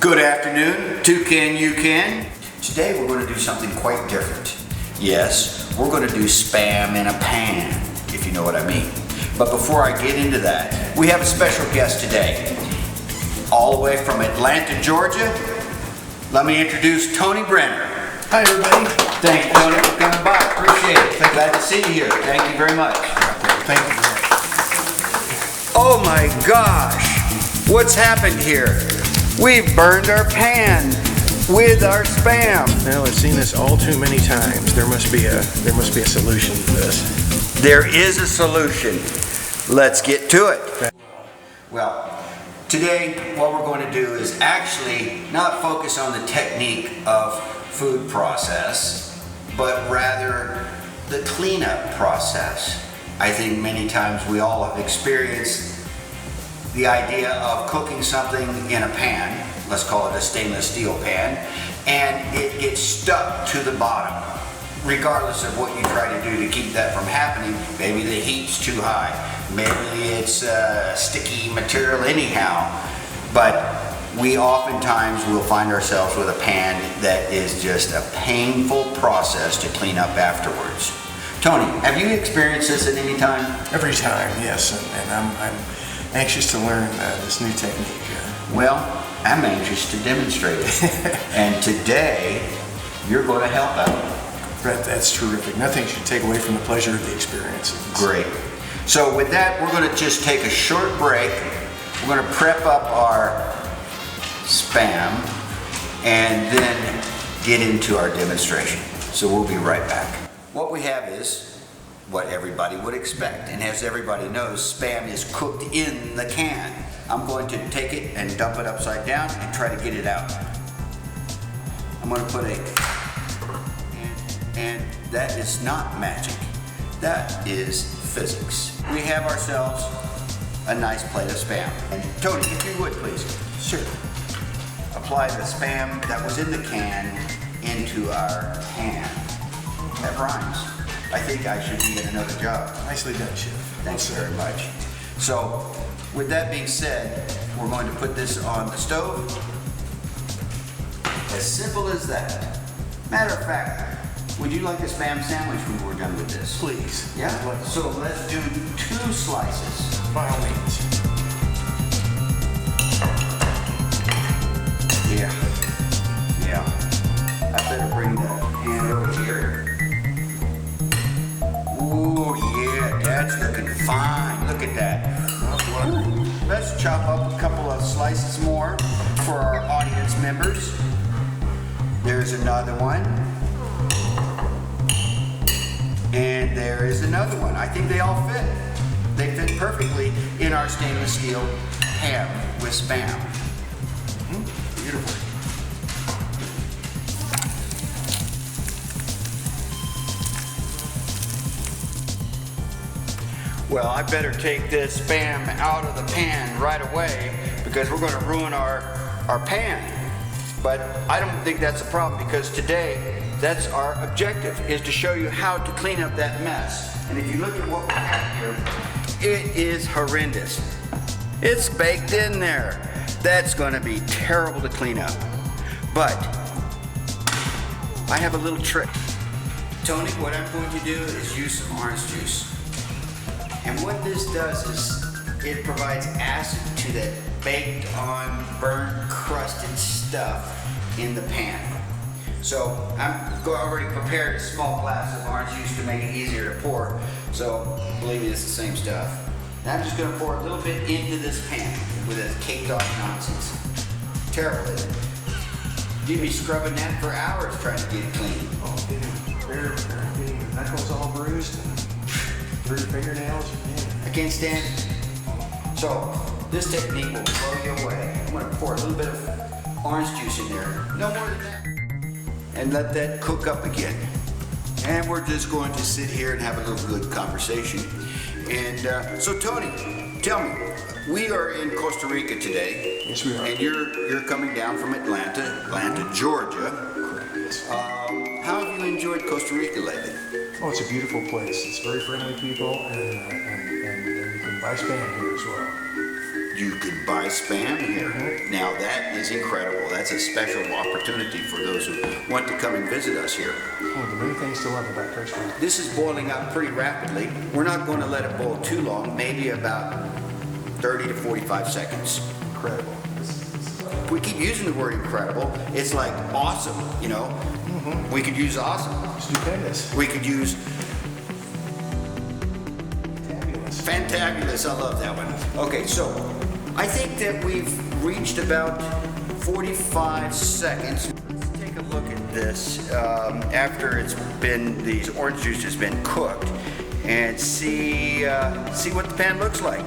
Good afternoon, Toucan You Can. Today we're going to do something quite different. Yes, we're going to do Spam in a pan, if you know what I mean. But before I get into that, we have a special guest today. All the way from Atlanta, Georgia, let me introduce Tony Brenner. Hi everybody. Thank you, Tony, for coming by. Appreciate it. Glad to see you here. Thank you very much. Thank you. Oh my gosh, what's happened here? We've burned our pan with our Spam. Well, I've seen this all too many times. There must be a solution to this. There is a solution. Let's get to it. Well, today what we're going to do is actually not focus on the technique of food process, but rather the cleanup process. I think many times we all have experienced the idea of cooking something in a pan, let's call it a stainless steel pan, and it gets stuck to the bottom. Regardless of what you try to do to keep that from happening, maybe the heat's too high, maybe it's sticky material anyhow, but we oftentimes will find ourselves with a pan that is just a painful process to clean up afterwards. Tony, have you experienced this at any time? Every time, yes, and I'm anxious to learn this new technique. Well, I'm anxious to demonstrate it. And today, you're going to help out. That's terrific. Nothing should take away from the pleasure of the experience. Great. So with that, we're going to just take a short break. We're going to prep up our Spam and then get into our demonstration. So we'll be right back. What we have is what everybody would expect, and as everybody knows, Spam is cooked in the can. I'm going to take it and dump it upside down and try to get it out. I'm going to put and that is not magic. That is physics. We have ourselves a nice plate of Spam. And Tony, if you would please. Sure. Apply the Spam that was in the can into our pan. That rhymes. I think I should be in another job. Nicely done, Chef. Thanks very much. So, with that being said, we're going to put this on the stove. As simple as that. Matter of fact, would you like a Spam sandwich when we're done with this? Please. Yeah? So let's do 2 slices. By all means. Yeah. I better bring the pan over here. Ooh, yeah, that's looking fine. Look at that. Ooh, let's chop up a couple of slices more for our audience members. There's another one. And there is another one. I think they all fit. They fit perfectly in our stainless steel pan with Spam. Beautiful. Well, I better take this Spam out of the pan right away because we're going to ruin our pan. But I don't think that's a problem because today, that's our objective, is to show you how to clean up that mess. And if you look at what we have here, it is horrendous. It's baked in there. That's going to be terrible to clean up. But I have a little trick. Tony, what I'm going to do is use some orange juice. And what this does is it provides acid to that baked on, burnt, crusted stuff in the pan. So I've already prepared a small glass of orange juice to make it easier to pour. So believe me, it's the same stuff. Now I'm just going to pour a little bit into this pan with this caked off nonsense. Terrible, isn't it? You'd be scrubbing that for hours trying to get it clean. Oh, getting your knuckles all bruised and through your fingernails. I can't stand it. So this technique will blow you away. I'm going to pour a little bit of orange juice in there, no more than that, and let that cook up again. And we're just going to sit here and have a little good conversation. And so Tony, tell me, we are in Costa Rica today. Yes, we are. And you're coming down from Atlanta, Georgia. How have you enjoyed Costa Rica lately? Oh, it's a beautiful place. It's very friendly people, and you can buy Spam here as well. You could buy Spam here. Now that is incredible. That's a special opportunity for those who want to come and visit us here. One of the many things to love about Coast Guard. This is boiling up pretty rapidly. We're not going to let it boil too long, maybe about 30 to 45 seconds. Incredible. If we keep using the word incredible, it's like awesome, you know? We could use awesome. Stupendous. We could use Fabulous. fantabulous. I love that one. Okay, so I think that we've reached about 45 seconds. Let's take a look at this after it's been, these orange juice has been cooked, and see what the pan looks like.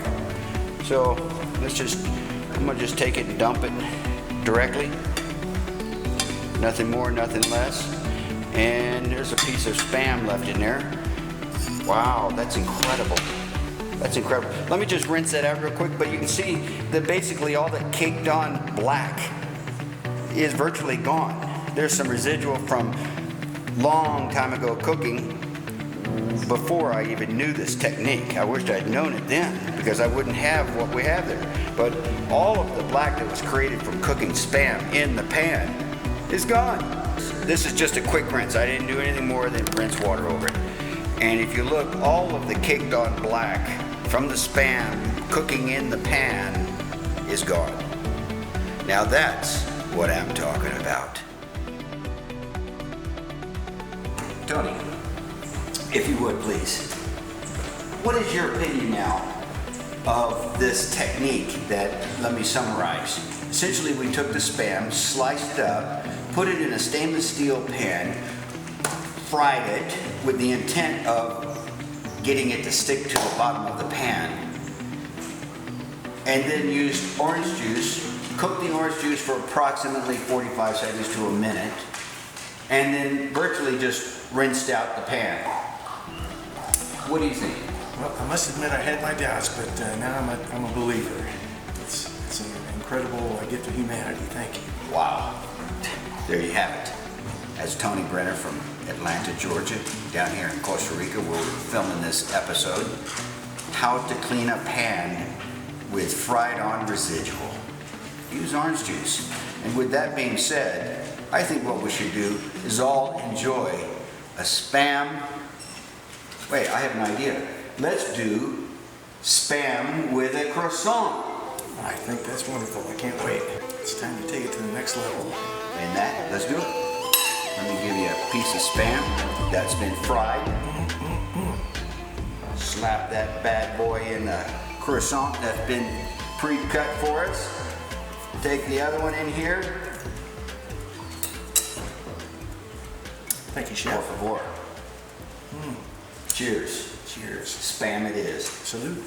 So I'm gonna just take it and dump it directly. Nothing more, nothing less. And there's a piece of Spam left in there. Wow, that's incredible. That's incredible. Let me just rinse that out real quick, but you can see that basically all that caked on black is virtually gone. There's some residual from long time ago cooking before I even knew this technique. I wished I'd known it then, because I wouldn't have what we have there. But all of the black that was created from cooking Spam in the pan is gone. This is just a quick rinse. I didn't do anything more than rinse water over it. And if you look, all of the caked on black from the Spam cooking in the pan is gone. Now that's what I'm talking about. Tony, if you would please, what is your opinion now of this technique that, let me summarize. Essentially, we took the Spam, sliced it up, put it in a stainless steel pan, fried it with the intent of getting it to stick to the bottom of the pan, and then used orange juice, cooked the orange juice for approximately 45 seconds to a minute, and then virtually just rinsed out the pan. What do you think? Well, I must admit I had my doubts, but now I'm a believer. It's an incredible gift of humanity. Thank you. Wow. There you have it. As Tony Brenner from Atlanta, Georgia, down here in Costa Rica, we're filming this episode. How to clean a pan with fried on residual. Use orange juice. And with that being said, I think what we should do is all enjoy a Spam. Wait, I have an idea. Let's do Spam with a croissant. I think that's wonderful. I can't wait. It's time to take it to the next level. And that, let's do it. Let me give you a piece of Spam that's been fried. Slap that bad boy in the croissant that's been pre-cut for us. Take the other one in here. Thank you, Por Chef. favor. Cheers. Cheers. Spam it is. Salute.